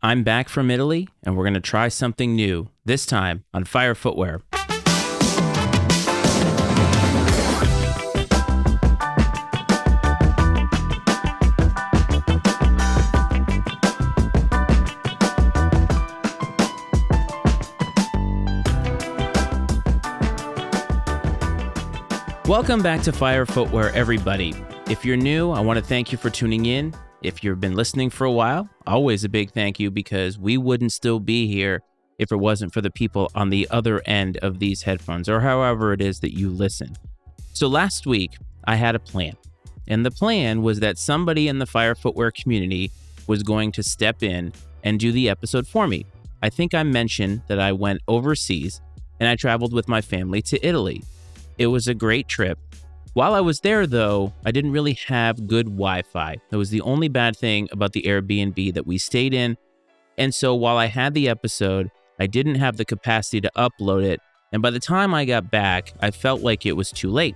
I'm back from Italy, and we're going to try something new, this time on Fire Footwear. Welcome back to Fire Footwear, everybody. If you're new, I want to thank you for tuning in. If you've been listening for a while, always a big thank you, because we wouldn't still be here if it wasn't for the people on the other end of these headphones, or however it is that you listen. So last week, I had a plan, and the plan was that somebody in the Fire Footwear community was going to step in and do the episode for me. I think I mentioned that I went overseas, and I traveled with my family to Italy. It was a great trip. While I was there, though, I didn't really have good Wi-Fi. That was the only bad thing about the Airbnb that we stayed in. And so while I had the episode, I didn't have the capacity to upload it. And by the time I got back, I felt like it was too late.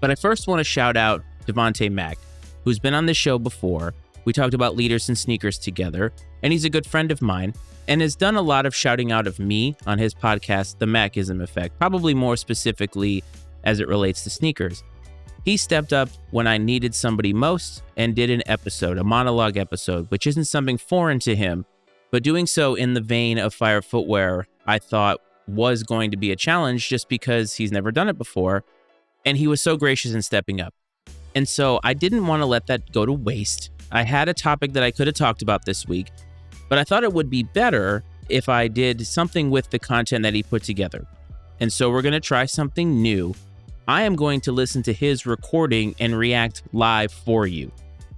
But I first want to shout out Devontae Mack, who's been on this show before. We talked about leaders and sneakers together, and he's a good friend of mine, and has done a lot of shouting out of me on his podcast, The Mackism Effect, probably more specifically as it relates to sneakers. He stepped up when I needed somebody most and did an episode, a monologue episode, which isn't something foreign to him, but doing so in the vein of Fire Footwear, I thought was going to be a challenge just because he's never done it before, and he was so gracious in stepping up. And so I didn't want to let that go to waste. I had a topic that I could have talked about this week, but I thought it would be better if I did something with the content that he put together. And so we're going to try something new. I am going to listen to his recording and react live for you.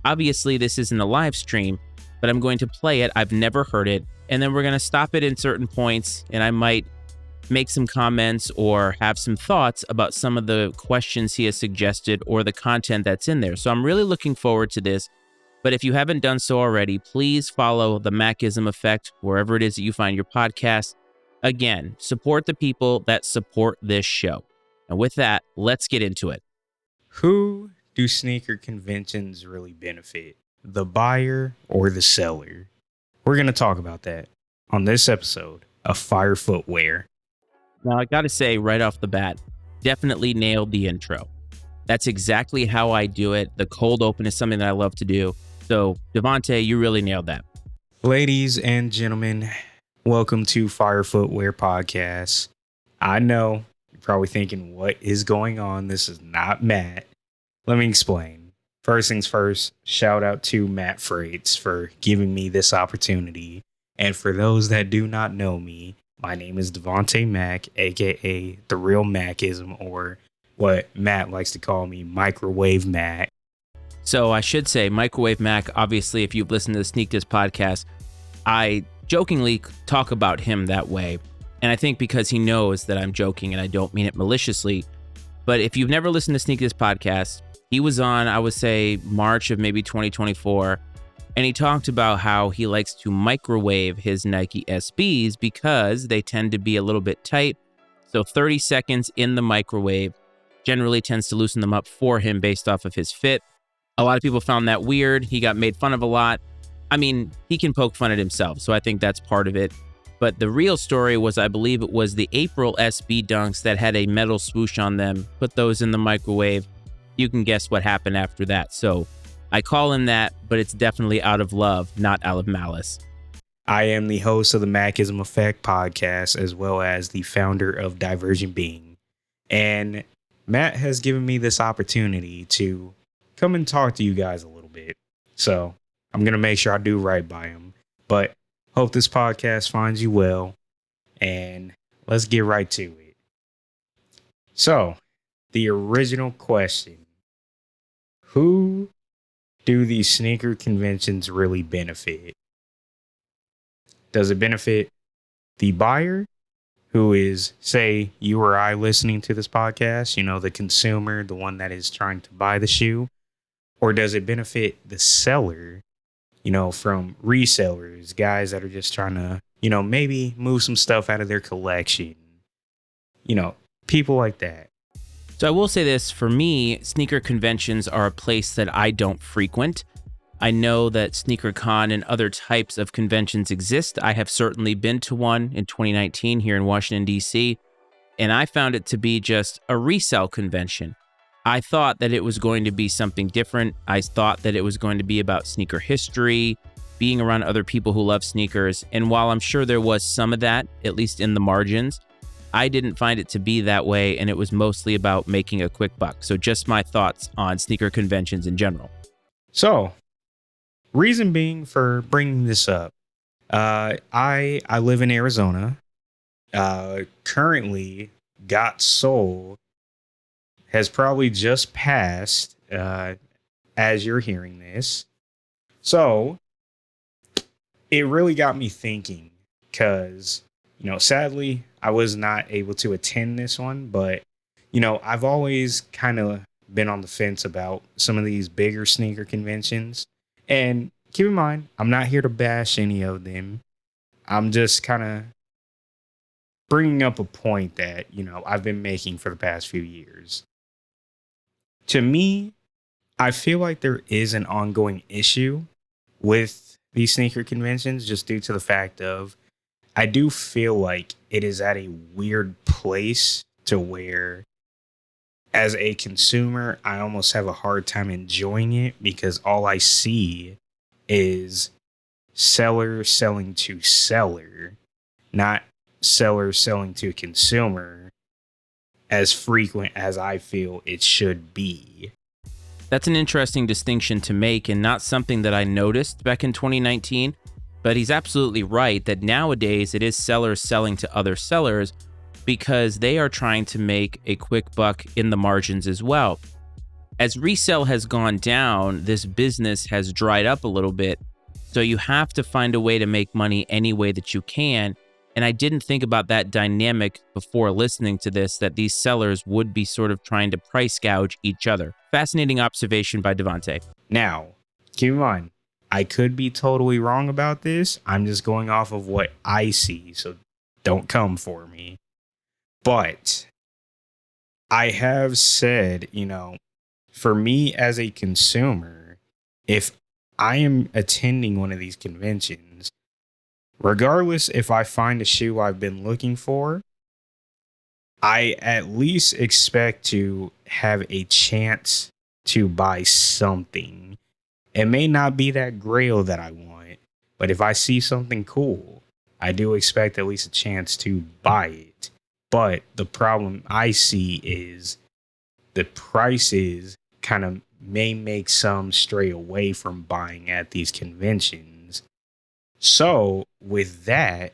Obviously, this isn't a live stream, but I'm going to play it. I've never heard it. And then we're going to stop it in certain points, and I might make some comments or have some thoughts about some of the questions he has suggested or the content that's in there. So I'm really looking forward to this. But if you haven't done so already, please follow the Mackism Effect wherever it is that you find your podcast. Again, support the people that support this show. And with that, let's get into it. Who do sneaker conventions really benefit? The buyer or the seller? We're going to talk about that on this episode of Fire Footwear. Now, I got to say right off the bat, definitely nailed the intro. That's exactly how I do it. The cold open is something that I love to do. So, Devontae, you really nailed that. Ladies and gentlemen, welcome to Fire Footwear Podcast. I know you're probably thinking, what is going on? This is not Matt. Let me explain. First things first, shout out to Matt Frates for giving me this opportunity. And for those that do not know me, my name is Devontae Mack, aka The Real Mackism, or what Matt likes to call me, Microwave Mac. So I should say Microwave Mac, obviously, if you've listened to the Sneak This podcast, I jokingly talk about him that way. And I think because he knows that I'm joking and I don't mean it maliciously. But if you've never listened to Sneak This podcast, he was on, I would say, March of maybe 2024. And he talked about how he likes to microwave his Nike SBs because they tend to be a little bit tight. So 30 seconds in the microwave generally tends to loosen them up for him based off of his fit. A lot of people found that weird. He got made fun of a lot. I mean, he can poke fun at himself, so I think that's part of it. But the real story was, I believe it was the April SB Dunks that had a metal swoosh on them. Put those in the microwave. You can guess what happened after that. So I call him that, but it's definitely out of love, not out of malice. I am the host of the Mackism Effect podcast, as well as the founder of Divergent Being. And Matt has given me this opportunity to come and talk to you guys a little bit. So I'm going to make sure I do right by him. But hope this podcast finds you well. And let's get right to it. So, the original question. Who do these sneaker conventions really benefit? Does it benefit the buyer, who is, say, you or I listening to this podcast, you know, the consumer, the one that is trying to buy the shoe? Or does it benefit the seller, you know, from resellers, guys that are just trying to, you know, maybe move some stuff out of their collection, you know, people like that? So I will say this, for me, sneaker conventions are a place that I don't frequent. I know that SneakerCon and other types of conventions exist. I have certainly been to one in 2019 here in Washington, D.C., and I found it to be just a resale convention. I thought that it was going to be something different. I thought that it was going to be about sneaker history, being around other people who love sneakers. And while I'm sure there was some of that, at least in the margins, I didn't find it to be that way, and it was mostly about making a quick buck. So just my thoughts on sneaker conventions in general. So, reason being for bringing this up, I live in Arizona. Currently, Got Soul has probably just passed as you're hearing this. So, it really got me thinking because, sadly, I was not able to attend this one, but, I've always kind of been on the fence about some of these bigger sneaker conventions. And keep in mind, I'm not here to bash any of them. I'm just kind of bringing up a point that, I've been making for the past few years. To me, I feel like there is an ongoing issue with these sneaker conventions just due to the fact of I do feel like it is at a weird place to where as a consumer, I almost have a hard time enjoying it because all I see is seller selling to seller, not seller selling to consumer as frequent as I feel it should be. That's an interesting distinction to make and not something that I noticed back in 2019, but he's absolutely right that nowadays it is sellers selling to other sellers because they are trying to make a quick buck in the margins as well. As resale has gone down, this business has dried up a little bit, so you have to find a way to make money any way that you can. And I didn't think about that dynamic before listening to this, that these sellers would be sort of trying to price gouge each other. Fascinating observation by Devontae. Now, keep in mind, I could be totally wrong about this. I'm just going off of what I see, so don't come for me. But I have said, for me as a consumer, if I am attending one of these conventions, regardless if I find a shoe I've been looking for, I at least expect to have a chance to buy something. It may not be that grail that I want, but if I see something cool, I do expect at least a chance to buy it. But the problem I see is the prices kind of may make some stray away from buying at these conventions. So with that,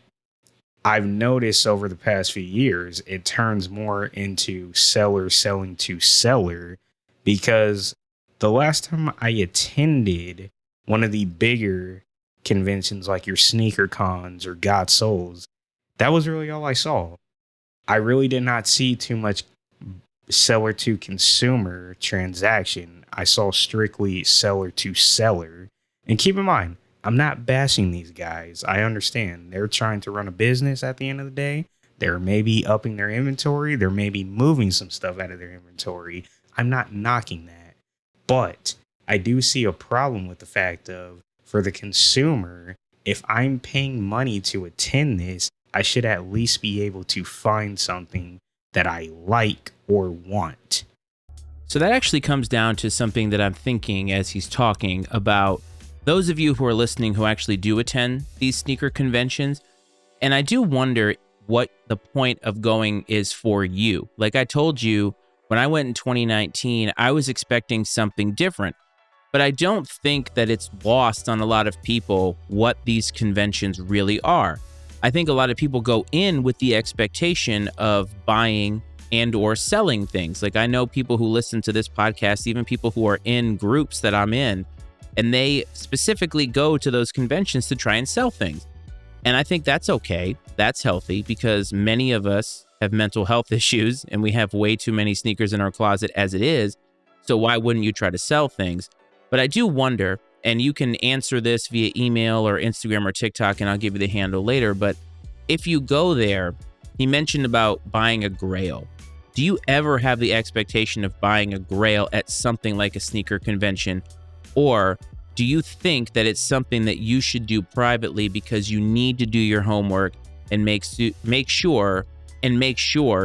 I've noticed over the past few years, it turns more into seller selling to seller because the last time I attended one of the bigger conventions like your sneaker cons or Got Souls, that was really all I saw. I really did not see too much seller to consumer transaction. I saw strictly seller to seller. And keep in mind, I'm not bashing these guys. I understand they're trying to run a business at the end of the day. They're maybe upping their inventory. They're maybe moving some stuff out of their inventory. I'm not knocking that. But I do see a problem with the fact of, for the consumer, if I'm paying money to attend this, I should at least be able to find something that I like or want. So that actually comes down to something that I'm thinking as he's talking about those of you who are listening who actually do attend these sneaker conventions. And I do wonder what the point of going is for you. Like I told you, when I went in 2019, I was expecting something different. But I don't think that it's lost on a lot of people what these conventions really are. I think a lot of people go in with the expectation of buying and or selling things. Like I know people who listen to this podcast, even people who are in groups that I'm in, and they specifically go to those conventions to try and sell things. And I think that's okay. That's healthy because many of us have mental health issues and we have way too many sneakers in our closet as it is. So why wouldn't you try to sell things? But I do wonder, and you can answer this via email or Instagram or TikTok, and I'll give you the handle later. But if you go there, he mentioned about buying a grail. Do you ever have the expectation of buying a grail at something like a sneaker convention? Or Do you think that it's something that you should do privately because you need to do your homework and make sure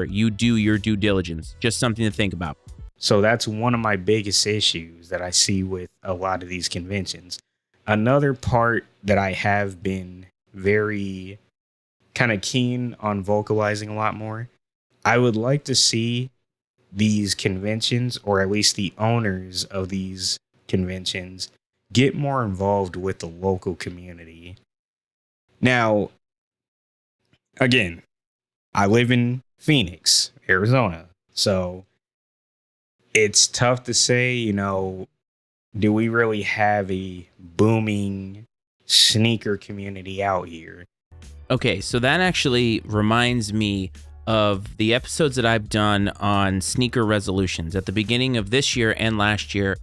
you do your due diligence? Just something to think about. So that's one of my biggest issues that I see with a lot of these conventions. Another part that I have been very kind of keen on vocalizing a lot more, I would like to see these conventions, or at least the owners of these conventions, get more involved with the local community. Now, again, I live in Phoenix, Arizona. So it's tough to say, do we really have a booming sneaker community out here? Okay, so that actually reminds me of the episodes that I've done on sneaker resolutions. At the beginning of this year and last year,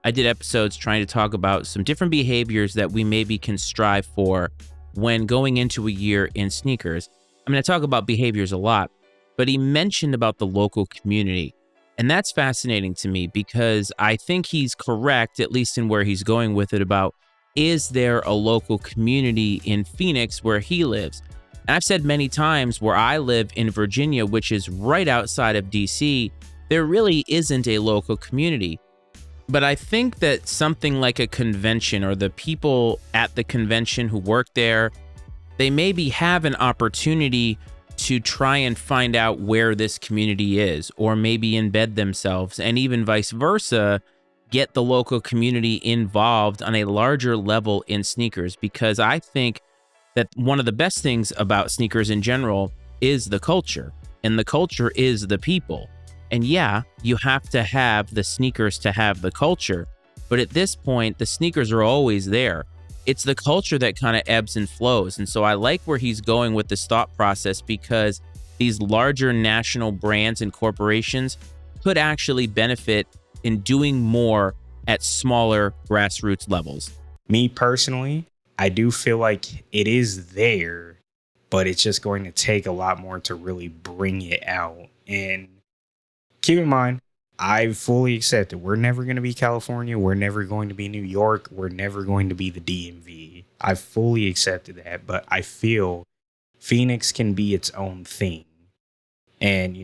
I did episodes trying to talk about some different behaviors that we maybe can strive for when going into a year in sneakers. I mean, I talk about behaviors a lot, but he mentioned about the local community. And that's fascinating to me because I think he's correct, at least in where he's going with it, about is there a local community in Phoenix where he lives? And I've said many times where I live in Virginia, which is right outside of DC, there really isn't a local community. But I think that something like a convention or the people at the convention who work there, they maybe have an opportunity to try and find out where this community is, or maybe embed themselves, and even vice versa, get the local community involved on a larger level in sneakers. Because I think that one of the best things about sneakers in general is the culture, and the culture is the people. And yeah, you have to have the sneakers to have the culture, but at this point, the sneakers are always there. It's the culture that kind of ebbs and flows. And so I like where he's going with this thought process, because these larger national brands and corporations could actually benefit in doing more at smaller grassroots levels. Me personally, I do feel like it is there, but it's just going to take a lot more to really bring it out. And keep in mind, I fully accept it. We're never going to be California. We're never going to be New York. We're never going to be the DMV. I fully accepted that, but I feel Phoenix can be its own thing. And,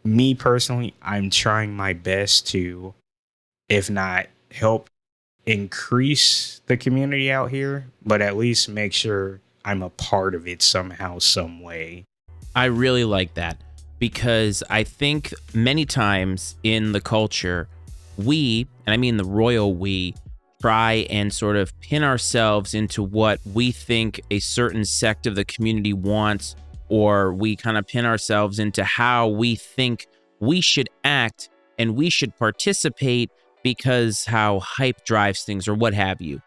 me personally, I'm trying my best to, if not help increase the community out here, but at least make sure I'm a part of it somehow, some way. I really like that, because I think many times in the culture, we, and I mean the royal we, try and sort of pin ourselves into what we think a certain sect of the community wants, or we kind of pin ourselves into how we think we should act and we should participate because how hype drives things or what have you.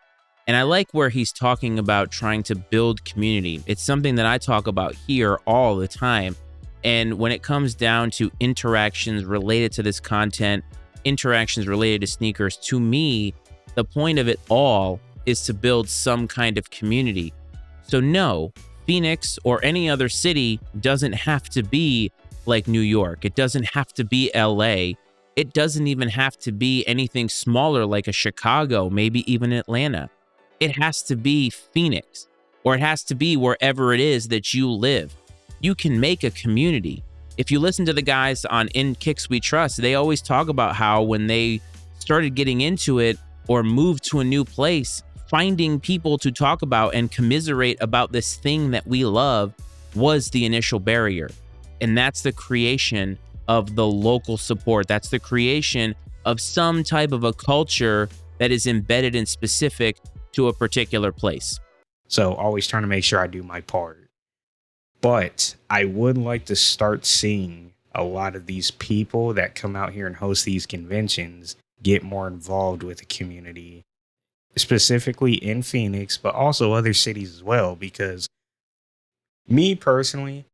And I like where he's talking about trying to build community. It's something that I talk about here all the time. And when it comes down to interactions related to this content, interactions related to sneakers, to me, the point of it all is to build some kind of community. So no, Phoenix or any other city doesn't have to be like New York. It doesn't have to be LA. It doesn't even have to be anything smaller like a Chicago, maybe even Atlanta. It has to be Phoenix, or it has to be wherever it is that you live. You can make a community. If you listen to the guys on In Kicks We Trust, they always talk about how when they started getting into it or moved to a new place, finding people to talk about and commiserate about this thing that we love was the initial barrier. And that's the creation of the local support. That's the creation of some type of a culture that is embedded and specific to a particular place. So always trying to make sure I do my part. But I would like to start seeing a lot of these people that come out here and host these conventions get more involved with the community, specifically in Phoenix, but also other cities as well. Because me personally,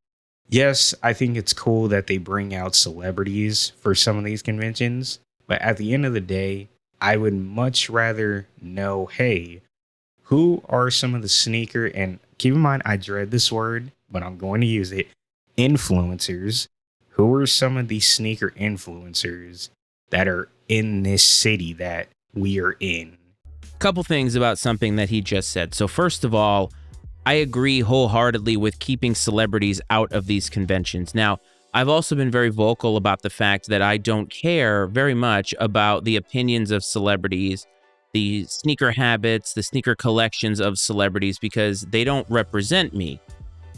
yes, I think it's cool that they bring out celebrities for some of these conventions. But at the end of the day, I would much rather know, hey, who are some of the sneaker, and keep in mind, I dread this word, but I'm going to use it, influencers. Who are some of these sneaker influencers that are in this city that we are in? Couple things about something that he just said. So first of all, I agree wholeheartedly with keeping celebrities out of these conventions. Now, I've also been very vocal about the fact that I don't care very much about the opinions of celebrities, the sneaker habits, the sneaker collections of celebrities, because they don't represent me.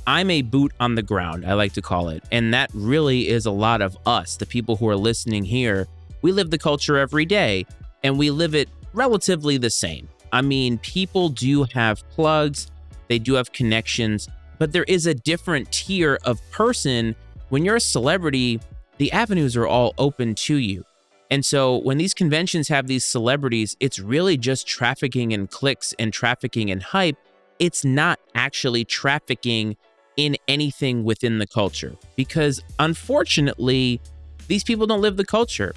I'm a boot on the ground, I like to call it. And that really is a lot of us, the people who are listening here. We live the culture every day, and we live it relatively the same. I mean, people do have plugs, they do have connections, but there is a different tier of person. When you're a celebrity, the avenues are all open to you. And so when these conventions have these celebrities, it's really just trafficking in clicks and trafficking in hype. It's not actually trafficking in anything within the culture, because unfortunately, these people don't live the culture.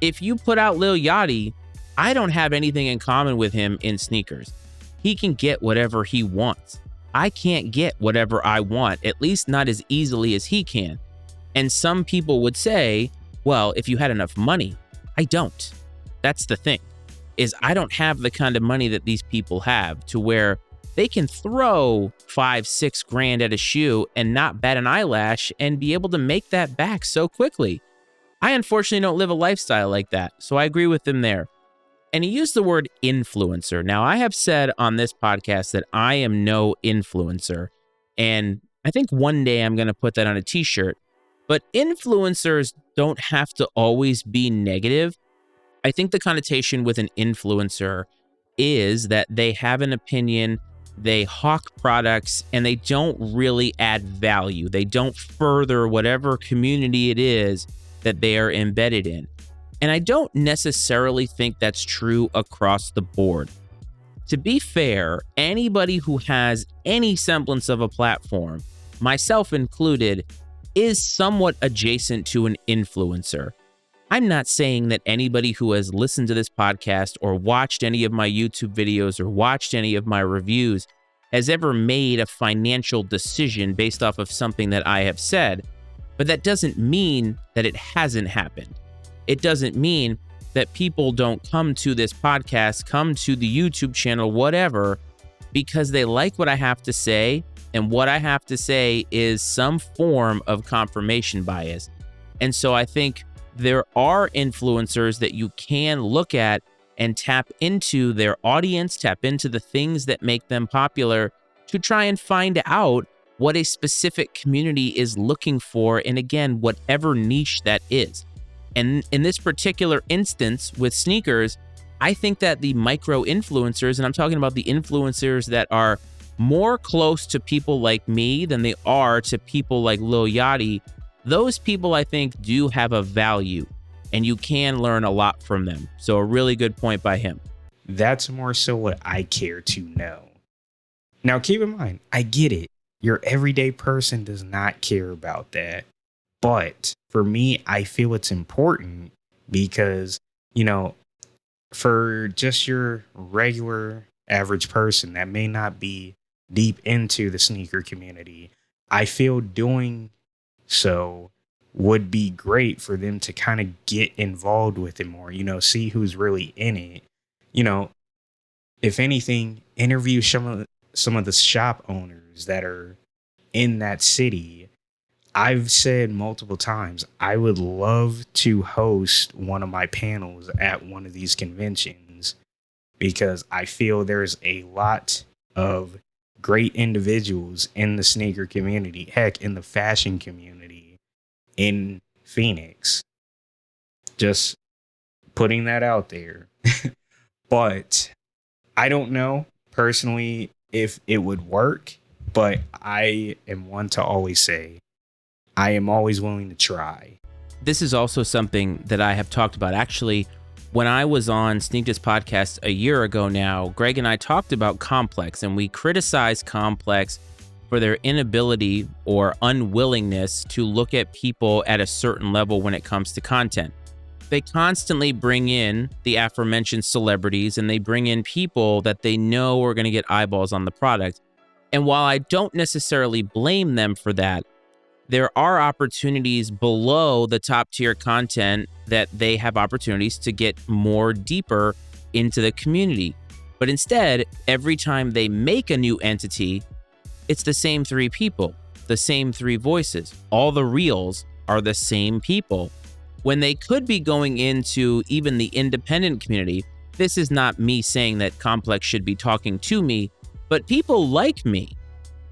If you put out Lil Yachty, I don't have anything in common with him in sneakers. He can get whatever he wants. I can't get whatever I want, at least not as easily as he can. And some people would say, well, if you had enough money. I don't. That's the thing, is I don't have the kind of money that these people have to where they can throw $5-6 grand at a shoe and not bat an eyelash and be able to make that back so quickly. I unfortunately don't live a lifestyle like that, so I agree with them there. And he used the word influencer. Now, I have said on this podcast that I am no influencer, and I think one day I'm going to put that on a t-shirt. But influencers don't have to always be negative. I think the connotation with an influencer is that they have an opinion, they hawk products, and they don't really add value. They don't further whatever community it is that they are embedded in. And I don't necessarily think that's true across the board. To be fair, anybody who has any semblance of a platform, myself included, is somewhat adjacent to an influencer. I'm not saying that anybody who has listened to this podcast or watched any of my YouTube videos or watched any of my reviews has ever made a financial decision based off of something that I have said, but that doesn't mean that it hasn't happened. It doesn't mean that people don't come to this podcast, come to the YouTube channel, whatever, because they like what I have to say, and what I have to say is some form of confirmation bias. And so I think there are influencers that you can look at and tap into their audience, tap into the things that make them popular to try and find out what a specific community is looking for, and again, whatever niche that is. And in this particular instance with sneakers, I think that the micro influencers, and I'm talking about the influencers that are more close to people like me than they are to people like Lil Yachty, those people I think do have a value, and you can learn a lot from them. So a really good point by him. That's more so what I care to know. Now, keep in mind, I get it. Your everyday person does not care about that. But for me, I feel it's important because, for just your regular average person that may not be deep into the sneaker community, I feel doing so would be great for them to kind of get involved with it more, see who's really in it. If anything, interview some of the shop owners that are in that city. I've said multiple times, I would love to host one of my panels at one of these conventions because I feel there's a lot of great individuals in the sneaker community, heck, in the fashion community in Phoenix. Just putting that out there. But I don't know personally if it would work, but I am one to always say, I am always willing to try. This is also something that I have talked about. Actually, when I was on Sneak This podcast a year ago now, Greg and I talked about Complex, and we criticized Complex for their inability or unwillingness to look at people at a certain level when it comes to content. They constantly bring in the aforementioned celebrities, and they bring in people that they know are going to get eyeballs on the product. And while I don't necessarily blame them for that, there are opportunities below the top tier content that they have opportunities to get more deeper into the community. But instead, every time they make a new entity, it's the same three people, the same three voices. All the reels are the same people. When they could be going into even the independent community, this is not me saying that Complex should be talking to me, but people like me.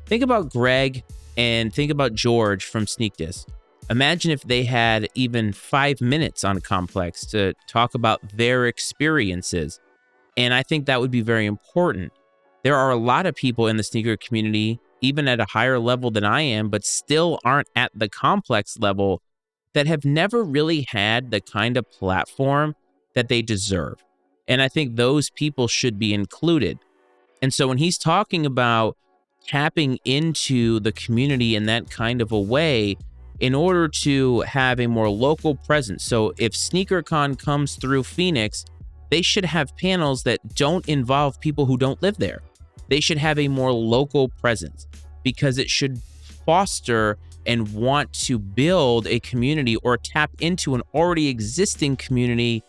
Think about Greg and think about George from Sneak This. Imagine if they had even 5 minutes on Complex to talk about their experiences. And I think that would be very important. There are a lot of people in the sneaker community, even at a higher level than I am, but still aren't at the Complex level, that have never really had the kind of platform that they deserve. And I think those people should be included. And so when he's talking about tapping into the community in that kind of a way in order to have a more local presence. So if SneakerCon comes through Phoenix, they should have panels that don't involve people who don't live there. They should have a more local presence because it should foster and want to build a community or tap into an already existing community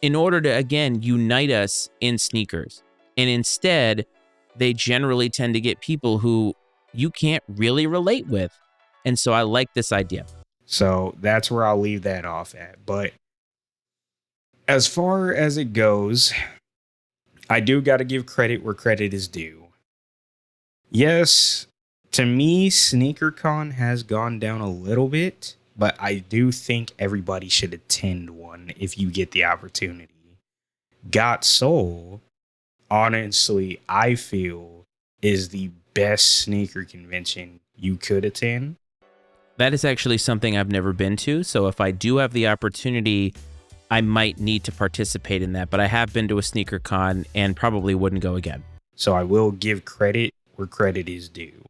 in order to, again, unite us in sneakers. And instead, they generally tend to get people who you can't really relate with. And so I like this idea. So that's where I'll leave that off at. But as far as it goes, I do got to give credit where credit is due. Yes, to me, SneakerCon has gone down a little bit, but I do think everybody should attend one if you get the opportunity. Got Soul, honestly, I feel is the best sneaker convention you could attend. That is actually something I've never been to. So if I do have the opportunity, I might need to participate in that. But I have been to a sneaker con and probably wouldn't go again. So I will give credit where credit is due.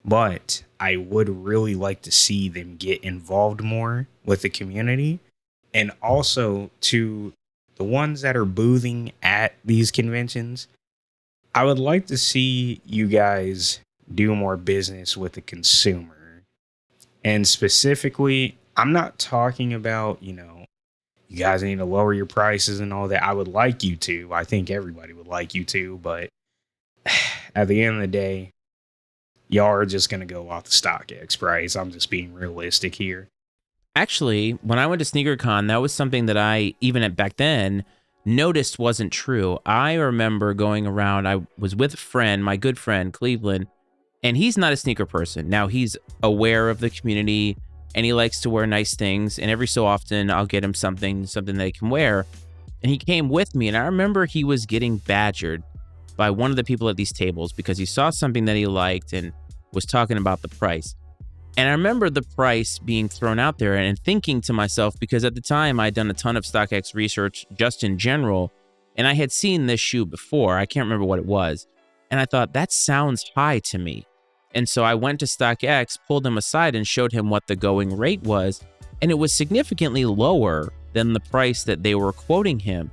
But I would really like to see them get involved more with the community. And also to the ones that are boothing at these conventions, I would like to see you guys do more business with the consumer. And specifically, I'm not talking about, you guys need to lower your prices and all that. I would like you to. I think everybody would like you to. But at the end of the day, y'all are just going to go off the StockX price. I'm just being realistic here. Actually, when I went to SneakerCon, that was something that I, even at back then, noticed wasn't true. I remember going around, I was with a friend, my good friend, Cleveland, and he's not a sneaker person. Now, he's aware of the community, and he likes to wear nice things, and every so often, I'll get him something that he can wear. And he came with me, and I remember he was getting badgered by one of the people at these tables because he saw something that he liked and was talking about the price. And I remember the price being thrown out there and thinking to myself, because at the time I'd done a ton of StockX research just in general, and I had seen this shoe before. I can't remember what it was. And I thought, that sounds high to me. And so I went to StockX, pulled him aside and showed him what the going rate was. And it was significantly lower than the price that they were quoting him.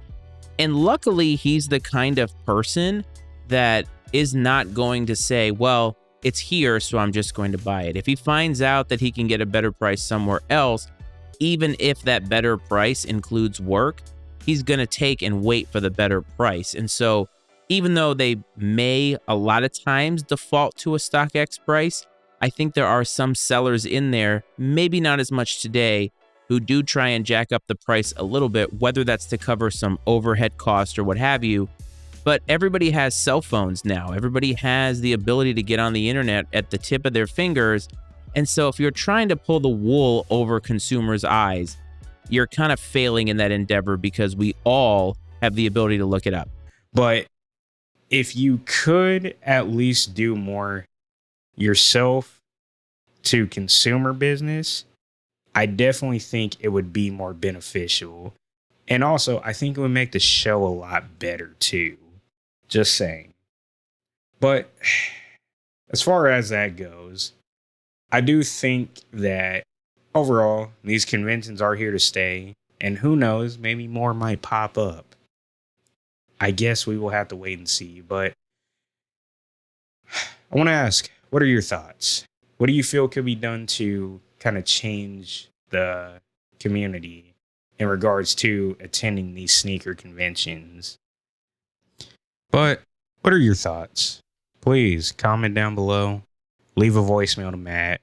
And luckily, he's the kind of person that is not going to say, well, it's here, so I'm just going to buy it. If he finds out that he can get a better price somewhere else, even if that better price includes work, he's going to take and wait for the better price. And so even though they may a lot of times default to a StockX price, I think there are some sellers in there, maybe not as much today, who do try and jack up the price a little bit, whether that's to cover some overhead cost or what have you. But everybody has cell phones now. Everybody has the ability to get on the internet at the tip of their fingers. And so if you're trying to pull the wool over consumers' eyes, you're kind of failing in that endeavor because we all have the ability to look it up. But if you could at least do more yourself to consumer business, I definitely think it would be more beneficial. And also, I think it would make the show a lot better too. Just saying. But as far as that goes, I do think that overall, these conventions are here to stay. And who knows, maybe more might pop up. I guess we will have to wait and see. But I want to ask, what are your thoughts? What do you feel could be done to kind of change the community in regards to attending these sneaker conventions? But what are your thoughts? Please comment down below. Leave a voicemail to Matt.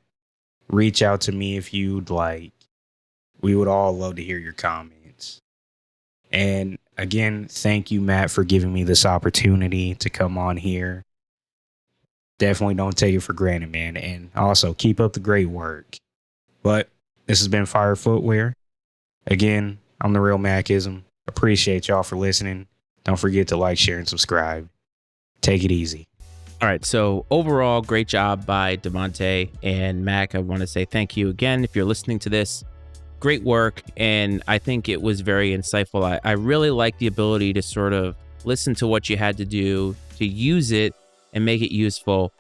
Reach out to me if you'd like. We would all love to hear your comments. And again, thank you, Matt, for giving me this opportunity to come on here. Definitely don't take it for granted, man. And also, keep up the great work. But this has been Fire Footwear. Again, I'm the real Macism. Appreciate y'all for listening. Don't forget to like, share, and subscribe. Take it easy. All right. So overall, great job by Devontae and Mac. I want to say thank you again. If you're listening to this, great work. And I think it was very insightful. I really like the ability to sort of listen to what you had to do to use it and make it useful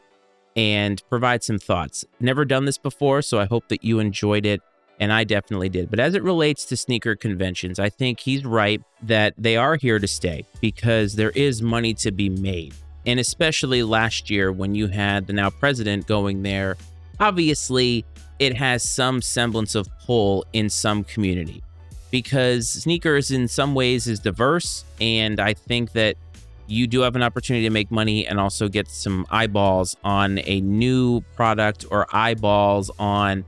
and provide some thoughts. Never done this before, so I hope that you enjoyed it. And I definitely did. But as it relates to sneaker conventions, I think he's right that they are here to stay because there is money to be made. And especially last year when you had the now president going there, obviously it has some semblance of pull in some community because sneakers in some ways is diverse. And I think that you do have an opportunity to make money and also get some eyeballs on a new product or eyeballs on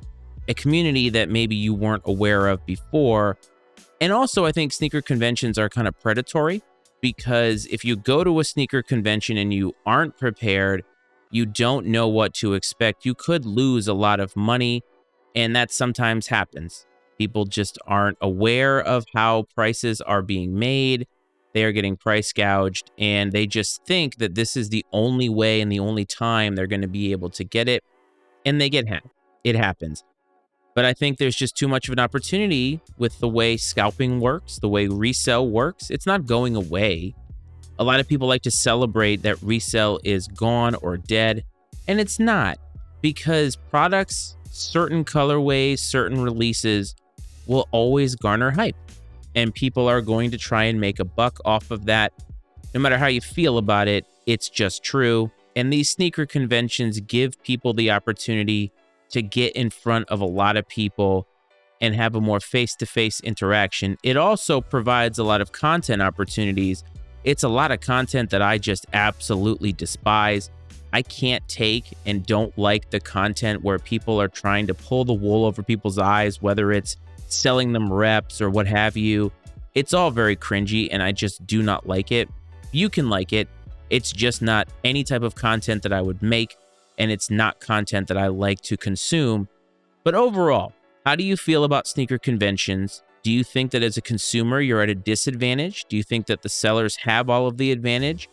a community that maybe you weren't aware of before. And also, I think sneaker conventions are kind of predatory because if you go to a sneaker convention and you aren't prepared, you don't know what to expect, you could lose a lot of money. And that sometimes happens. People just aren't aware of how prices are being made. They are getting price gouged and they just think that this is the only way and the only time they're going to be able to get it. And they get hacked. It happens. But I think there's just too much of an opportunity with the way scalping works, the way resale works. It's not going away. A lot of people like to celebrate that resale is gone or dead, and it's not, because products, certain colorways, certain releases will always garner hype, and people are going to try and make a buck off of that. No matter how you feel about it, it's just true. And these sneaker conventions give people the opportunity to get in front of a lot of people and have a more face-to-face interaction. It also provides a lot of content opportunities. It's a lot of content that I just absolutely despise. I can't take and don't like the content where people are trying to pull the wool over people's eyes, whether it's selling them reps or what have you. It's all very cringy and I just do not like it. You can like it. It's just not any type of content that I would make. And it's not content that I like to consume. But overall, how do you feel about sneaker conventions? Do you think that as a consumer, you're at a disadvantage? Do you think that the sellers have all of the advantage?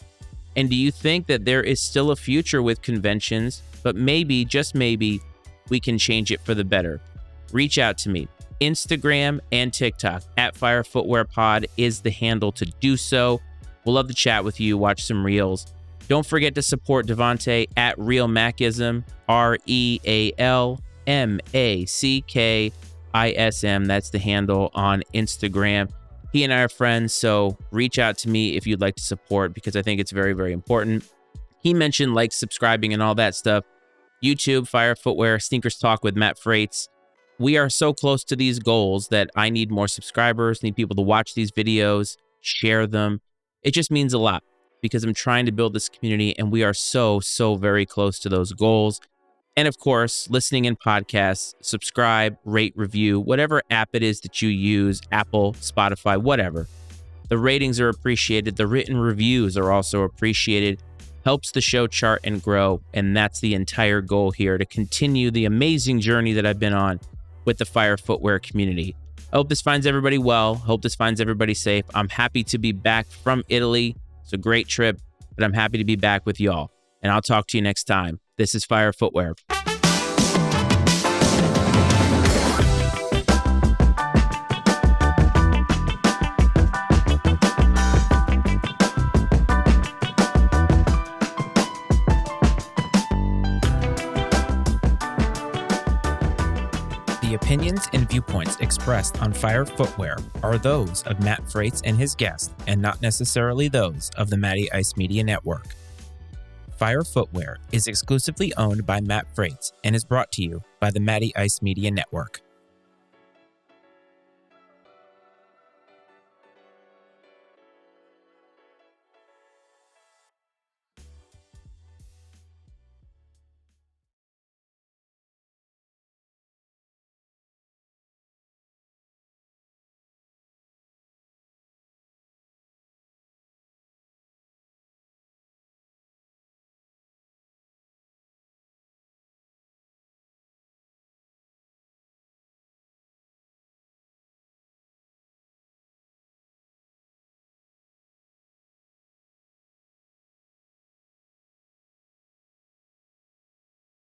And do you think that there is still a future with conventions, but maybe, just maybe, we can change it for the better? Reach out to me. Instagram and TikTok at Fire Footwear Pod is the handle to do so. We'll love to chat with you, watch some reels. Don't forget to support Devontae at Real Macism, RealMackism. That's the handle on Instagram. He and I are friends, so reach out to me if you'd like to support because I think it's very, very important. He mentioned like, subscribing, and all that stuff. YouTube, Fire Footwear, Sneakers Talk with Matt Frates. We are so close to these goals that I need more subscribers, need people to watch these videos, share them. It just means a lot, because I'm trying to build this community and we are so very close to those goals. And of course, listening in podcasts, subscribe, rate, review, whatever app it is that you use, Apple, Spotify, whatever. The ratings are appreciated. The written reviews are also appreciated. Helps the show chart and grow. And that's the entire goal here, to continue the amazing journey that I've been on with the Fire Footwear community. I hope this finds everybody well. Hope this finds everybody safe. I'm happy to be back from Italy. It's a great trip, but I'm happy to be back with y'all. And I'll talk to you next time. This is Fire Footwear. The opinions and viewpoints expressed on Fire Footwear are those of Matt Frates and his guests, and not necessarily those of the Matty Ice Media Network. Fire Footwear is exclusively owned by Matt Frates and is brought to you by the Matty Ice Media Network.